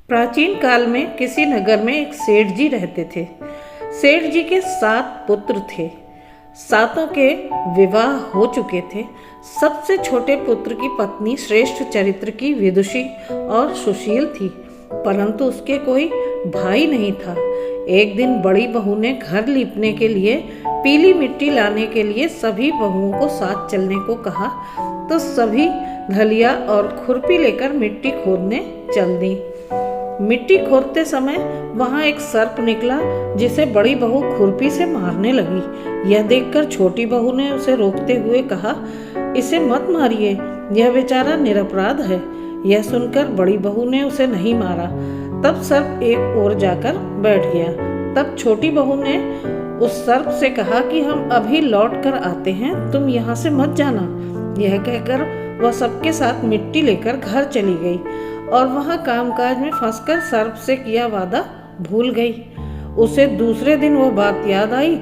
प्राचीन काल में किसी नगर में एक सेठ जी रहते थे। सेठ जी के 7 पुत्र थे। सातों के विवाह हो चुके थे। सबसे छोटे पुत्र की पत्नी श्रेष्ठ चरित्र की विदुषी और सुशील थी, परंतु उसके कोई भाई नहीं था। एक दिन बड़ी बहू ने घर लीपने के लिए पीली मिट्टी लाने के लिए सभी बहुओं को साथ चलने को कहा, तो सभी घलिया और खुरपी लेकर मिट्टी खोदने चल दी। मिट्टी खोदते समय वहां एक सर्प निकला, जिसे बड़ी बहू खुरपी से मारने लगी। यह देखकर छोटी बहू ने उसे रोकते हुए कहा, इसे मत मारिए, यह बेचारा निरपराध है। यह सुनकर बड़ी बहू ने उसे नहीं मारा। तब सर्प एक ओर जाकर बैठ गया। तब छोटी बहू ने उस सर्प से कहा कि हम अभी लौट कर आते हैं, तुम यहाँ से मत जाना। यह कहकर वह सबके साथ मिट्टी लेकर घर चली गई और वहाँ कामकाज में फंसकर सर्प से किया वादा भूल गई। उसे दूसरे दिन वह बात याद आई,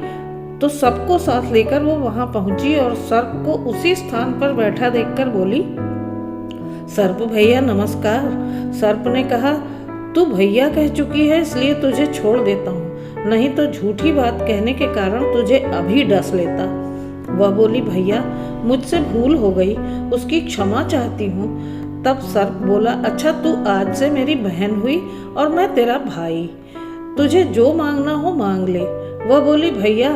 तो सबको साथ लेकर वो वहाँ पहुंची और सर्प को उसी स्थान पर बैठा देखकर बोली, सर्प भैया नमस्कार। सर्प ने कहा, तू भैया कह चुकी है, इसलिए तुझे छोड़ देता हूँ, नहीं तो झूठी बात कहने के कारण तुझे अभी डस लेता। वह बोली, भैया मुझसे भूल हो गई, उसकी क्षमा चाहती हूँ। तब सर्प बोला, अच्छा तू आज से मेरी बहन हुई और मैं तेरा भाई, तुझे जो मांगना हो मांग ले। वह बोली, भैया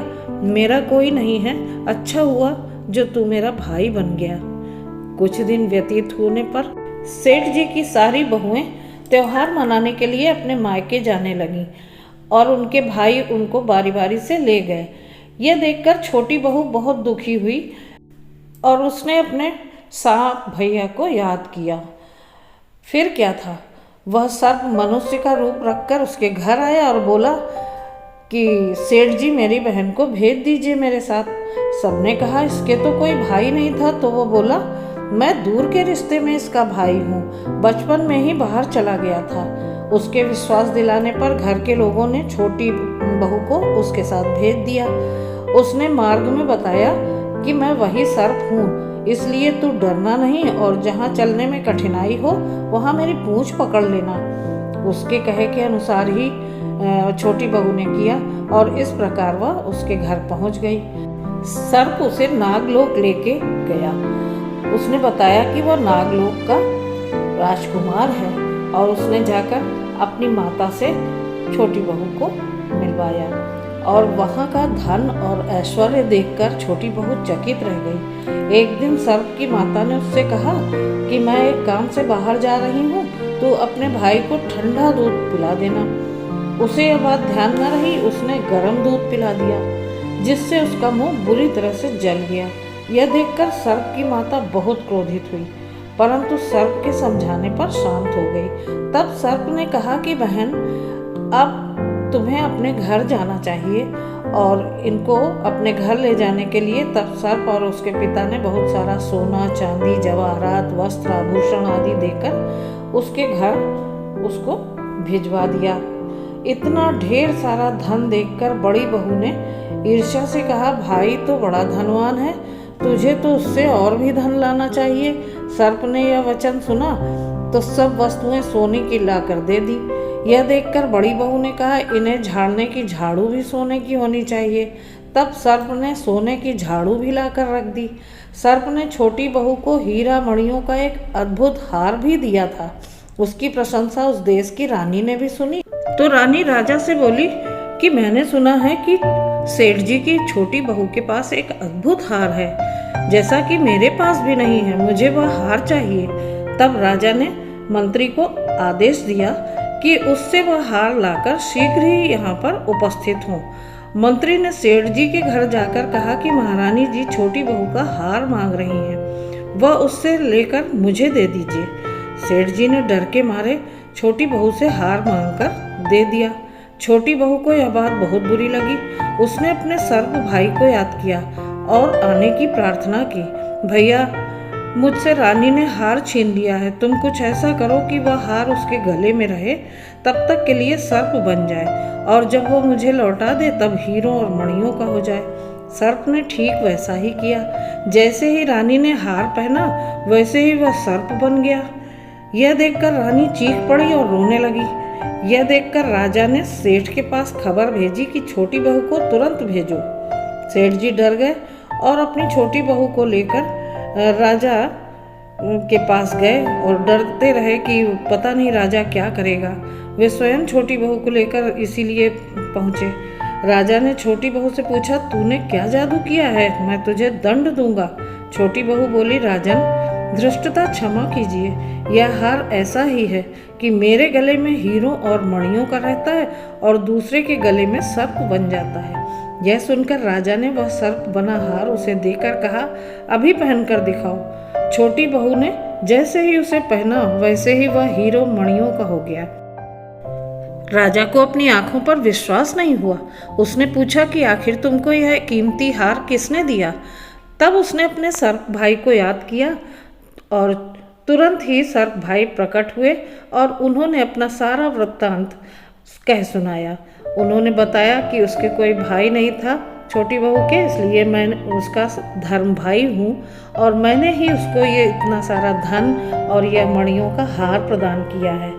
मेरा कोई नहीं है, अच्छा हुआ जो तू मेरा भाई बन गया। कुछ दिन व्यतीत होने पर सेठ जी की सारी बहुएं त्योहार मनाने के लिए अपने मायके जाने लगीं और उनके भाई उनको बारी बारी से ले गए। यह देखकर छोटी बहू बहुत दुखी हुई और उसने अपने सांप भैया को याद किया। फिर क्या था, वह सर्प मनुष्य का रूप रखकर उसके घर आया और बोला कि सेठ जी मेरी बहन को भेज दीजिए मेरे साथ। सबने कहा, इसके तो कोई भाई नहीं था। तो वो बोला, मैं दूर के रिश्ते में इसका भाई हूँ, बचपन में ही बाहर चला गया था। उसके विश्वास दिलाने पर घर के लोगों ने छोटी बहू को उसके साथ भेज दिया। उसने मार्ग में बताया कि मैं वही सर्प हूँ, इसलिए तू डरना नहीं और जहाँ चलने में कठिनाई हो वहाँ मेरी पूंछ पकड़ लेना। उसके कहे के अनुसार ही छोटी बहू ने किया और इस प्रकार वह उसके घर पहुँच गई। सर्प उसे नागलोक लेके गया। उसने बताया कि वह नागलोक का राजकुमार है और उसने जाकर अपनी माता से छोटी बहू को मिलवाया और वहाँ का धन और ऐश्वर्य देखकर छोटी बहू चकित रह गई। एक दिन सर्प की माता ने उससे कहा कि मैं एक काम से बाहर जा रही हूँ, तो अपने भाई को ठंडा दूध पिला देना। उसे यह बात ध्यान न रही, उसने गर्म दूध पिला दिया, जिससे उसका मुंह बुरी तरह से जल गया। यह देखकर सर्प की माता बहुत क्रोधित हुई, परंतु सर्प के समझाने पर शांत हो गई। तब सर्प ने कहा कि बहन, अब तुम्हें अपने घर जाना चाहिए और इनको अपने घर ले जाने के लिए तब सर्प और उसके पिता ने बहुत सारा सोना, चांदी, जवाहरात, वस्त्र, आभूषण आदि देकर उसके घर उसको भिजवा दिया। इतना ढेर सारा धन देखकर बड़ी बहू ने ईर्ष्या से कहा, भाई तो बड़ा धनवान है, तुझे तो उससे और भी धन लाना चाहिए। सर्प ने यह वचन सुना तो सब वस्तुएं सोने की लाकर दे दी। यह देखकर बड़ी बहू ने कहा, इन्हें झाड़ने की झाड़ू भी सोने की होनी चाहिए। तब सर्प ने सोने की झाड़ू भी लाकर रख दी। सर्प ने छोटी बहू को हीरा मणियों का एक अद्भुत हार भी दिया था। उसकी प्रशंसा उस देश की रानी ने भी सुनी, तो रानी राजा से बोली कि मैंने सुना है कि सेठ जी की छोटी बहू के पास एक अद्भुत हार है, जैसा कि मेरे पास भी नहीं है, मुझे वह हार चाहिए। तब राजा ने मंत्री को आदेश दिया कि उससे वह हार लाकर शीघ्र ही यहाँ पर उपस्थित हों। मंत्री ने सेठ जी के घर जाकर कहा कि महारानी जी छोटी बहू का हार मांग रही हैं, वह उससे लेकर मुझे दे दीजिए। सेठ जी ने डर के मारे छोटी बहू से हार मांगकर दे दिया। छोटी बहू को यह बात बहुत बुरी लगी। उसने अपने सर्प भाई को याद किया और आने की प्रार्थना की, भैया मुझसे रानी ने हार छीन लिया है, तुम कुछ ऐसा करो कि वह हार उसके गले में रहे, तब तक के लिए सर्प बन जाए और जब वो मुझे लौटा दे तब हीरों और मणियों का हो जाए। सर्प ने ठीक वैसा ही किया। जैसे ही रानी ने हार पहना वैसे ही वह सर्प बन गया। यह देखकर रानी चीख पड़ी और रोने लगी। यह देखकर राजा ने सेठ के पास खबर भेजी कि छोटी बहू को तुरंत भेजो। सेठ जी डर गए और अपनी छोटी बहू को लेकर राजा के पास गए और डरते रहे कि पता नहीं राजा क्या करेगा। वे स्वयं छोटी बहू को लेकर इसीलिए पहुंचे। राजा ने छोटी बहू से पूछा, तूने क्या जादू किया है, मैं तुझे दंड दूंगा। छोटी बहू बोली, राजन धृष्टता क्षमा कीजिए, यह हार ऐसा ही है कि मेरे गले में हीरों और मणियों का रहता है और दूसरे के गले में सर्प बन जाता है। यह सुनकर राजा ने वह सर्प बना हार उसे देकर कहा, अभी पहनकर दिखाओ। छोटी बहू ने जैसे ही उसे पहना वैसे ही वह हीरो मणियों का हो गया। राजा को अपनी आंखों पर विश्वास नहीं हुआ। उसने पूछा कि आखिर तुमको यह कीमती हार किसने दिया। तब उसने अपने सर्प भाई को याद किया और तुरंत ही सर्प भाई प्रकट हुए और उन्होंने अपना सारा वृत्तांत कह सुनाया। उन्होंने बताया कि उसके कोई भाई नहीं था छोटी बहू के, इसलिए मैं उसका धर्म भाई हूँ और मैंने ही उसको ये इतना सारा धन और यह मणियों का हार प्रदान किया है।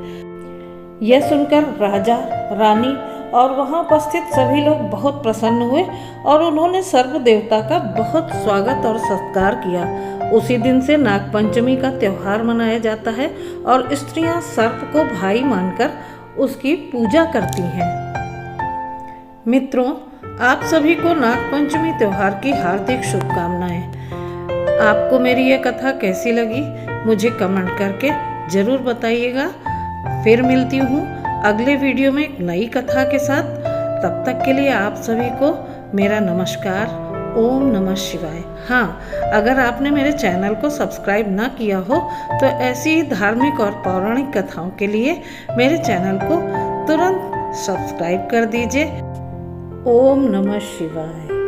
यह सुनकर राजा, रानी और वहाँ उपस्थित सभी लोग बहुत प्रसन्न हुए और उन्होंने सर्प देवता का बहुत स्वागत और सत्कार किया। उसी दिन से नागपंचमी का त्यौहार मनाया जाता है और स्त्रियां सर्प को भाई मानकर उसकी पूजा करती हैं। मित्रों, आप सभी को नागपंचमी त्यौहार की हार्दिक शुभकामनाएं। आपको मेरी यह कथा कैसी लगी मुझे कमेंट करके जरूर बताइएगा। फिर मिलती हूँ अगले वीडियो में एक नई कथा के साथ। तब तक के लिए आप सभी को मेरा नमस्कार। ओम नमः शिवाय। हाँ, अगर आपने मेरे चैनल को सब्सक्राइब ना किया हो तो ऐसी ही धार्मिक और पौराणिक कथाओं के लिए मेरे चैनल को तुरंत सब्सक्राइब कर दीजिए। ओम नमः शिवाय।